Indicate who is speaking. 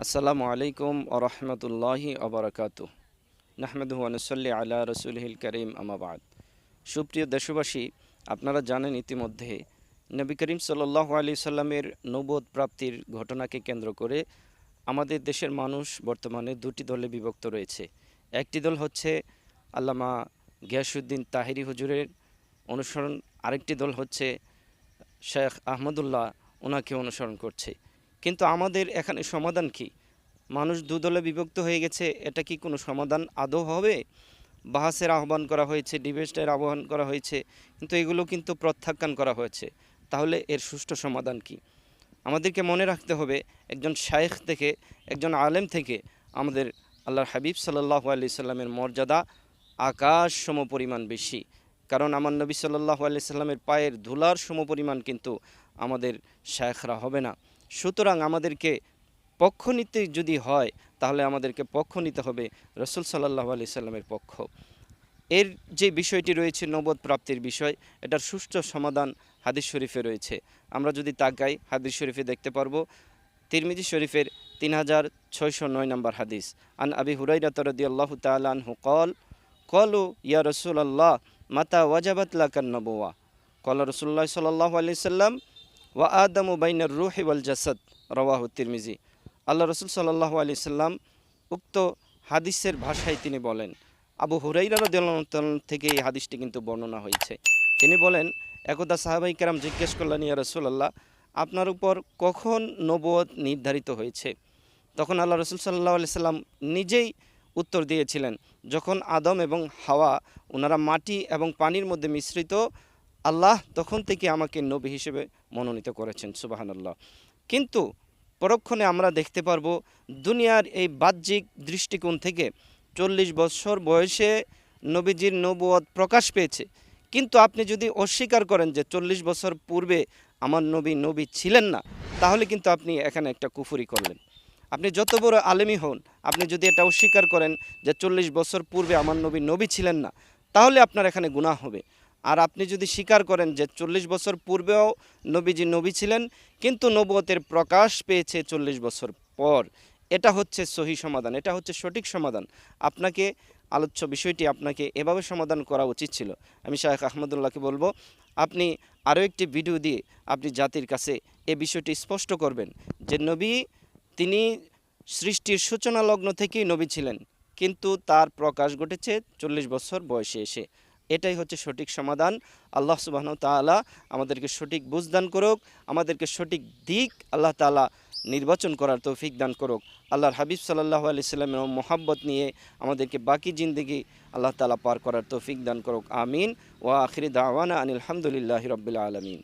Speaker 1: আসসালামু আলাইকুম আরহামতুল্লাহি আবরাকাতু নাহমাদুহু ওয়া নুসাল্লি আলা রাসূলিহিল কারীম আম্মা বা'দ। সুপ্রিয় দেশবাসী, আপনারা জানেন ইতিমধ্যে নবী করিম সাল্লাল্লাহু আলাইহি সাল্লামের নবুয়ত প্রাপ্তির ঘটনাকে কেন্দ্র করে আমাদের দেশের মানুষ বর্তমানে দুটি দলে বিভক্ত রয়েছে। একটি দল হচ্ছে আল্লামা গিয়াসউদ্দিন তাহেরি হুজুরের অনুসরণ, আরেকটি দল হচ্ছে শেখ আহমদুল্লাহ ওনাকে অনুসরণ করছে। কিন্তু আমাদের এখানে সমাধান কি? মানুষ দুদলে বিভক্ত হয়ে গেছে, এটা কি কোনো সমাধান আদৌ হবে? বাহাসের আহ্বান করা হয়েছে, ডিবেটের আহ্বান করা হয়েছে, কিন্তু এগুলো কিন্তু প্রত্যাখ্যান করা হয়েছে। তাহলে এর সুষ্ঠু সমাধান কি? আমাদেরকে মনে রাখতে হবে, একজন শায়েখ থেকে, একজন আলেম থেকে আমাদের আল্লাহর হাবিব সাল্লাল্লাহু আলাইহি সাল্লামের মর্যাদা আকাশ সমপরিমাণ বেশি। কারণ আমার নবী সাল্লাল্লাহু আলাইহি সাল্লামের পায়ের ধুলার সমপরিমাণ কিন্তু আমাদের শায়েখরা হবে না। সুতরাং আমাদেরকে পক্ষ নিতে যদি হয়, তাহলে আমাদেরকে পক্ষ নিতে হবে রসুল সাল্লাল্লাহু আলাইহি সাল্লামের পক্ষ। এর যে বিষয়টি রয়েছে নবুয়ত প্রাপ্তির বিষয়, এটার সুষ্ঠু সমাধান হাদিস শরীফে রয়েছে। আমরা যদি তাকাই হাদিস শরীফে দেখতে পারবো, তিরমিজি শরীফের 3609 নম্বর হাদিস, আন আবি হুরাইরা রাদিয়াল্লাহু তাআলা আনহু ক্বালু ইয়া রাসূলুল্লাহ মাতা ওয়াজাবাত লাকান নবুওয়া ক্বালা রাসূলুল্লাহ সাল্লাল্লাহু আলাইহি সাল্লাম ওয়া আদামু বাইনার রূহি ওয়াল জাসাদ, রাওয়াহু তিরমিজি। আল্লাহ রসুল সাল্লাল্লাহু আলাইহি সাল্লাম উক্ত হাদিসের ভাষায় তিনি বলেন, আবু হুরাইরা রাদিয়াল্লাহু তাআলা থেকে এই হাদিসটি কিন্তু বর্ণনা হয়েছে। তিনি বলেন, একদা সাহাবাই কেরাম জিজ্ঞেস করলেন, ইয়া রাসূলুল্লাহ, আপনার উপর কখন নবুয়ত নির্ধারিত হয়েছে? তখন আল্লাহ রসুল সাল্লাল্লাহু আলাইহি সাল্লাম নিজেই উত্তর দিয়েছিলেন, যখন আদম এবং হাওয়া ওনারা মাটি এবং পানির মধ্যে মিশ্রিত, আল্লাহ তখন থেকে আমাকে নবী হিসেবে মনোনীত করেছেন। সুবহানাল্লাহ। কিন্তু পরক্ষণে আমরা দেখতে পারবো, দুনিয়ার এই বাহ্যিক দৃষ্টিকোণ থেকে 40 বছর বয়সে নবীজির নবুয়ত প্রকাশ পেয়েছে। কিন্তু আপনি যদি অস্বীকার করেন যে 40 বছর পূর্বে আমার নবী ছিলেন না, তাহলে কিন্তু আপনি এখানে একটা কুফরি করলেন। আপনি যত বড় আলেমই হন, আপনি যদি এটা অস্বীকার করেন যে 40 বছর পূর্বে আমার নবী ছিলেন না, তাহলে আপনার এখানে গুনাহ হবে। আর আপনি যদি স্বীকার করেন যে 40 বছর পূর্বেও নবীজি নবী ছিলেন, কিন্তু নবুয়তের প্রকাশ পেয়েছে 40 বছর পর, এটা হচ্ছে সহি সমাধান, এটা হচ্ছে সঠিক সমাধান। আপনাকে আলোচ্য বিষয়টি আপনাকে এভাবে সমাধান করা উচিত ছিল। আমি শায়েখ আহমদুল্লাহকে বলবো, আপনি আরও একটি ভিডিও দিয়ে আপনি জাতির কাছে এ বিষয়টি স্পষ্ট করবেন যে নবী তিনি সৃষ্টির সূচনা লগ্ন থেকেই নবী ছিলেন, কিন্তু তার প্রকাশ ঘটেছে 40 বছর বয়সে এসে। এটাই হচ্ছে সঠিক সমাধান। আল্লাহ সুবহানাহু ওয়া তাআলা আমাদেরকে সঠিক বুঝ দান করুক, আমাদেরকে সঠিক দিক আল্লাহ তাআলা নির্বাচন করার তৌফিক দান করুক। আল্লাহর হাবিব সাল্লাল্লাহু আলাইহি সাল্লামের মোহাব্বত নিয়ে আমাদেরকে বাকি জিন্দেগি আল্লাহ তাআলা পার করার তৌফিক দান করুক। আমিন। ওয়া আখিরি দাওয়ানা আনিল হামদুলিল্লাহি রাব্বিল আলামিন।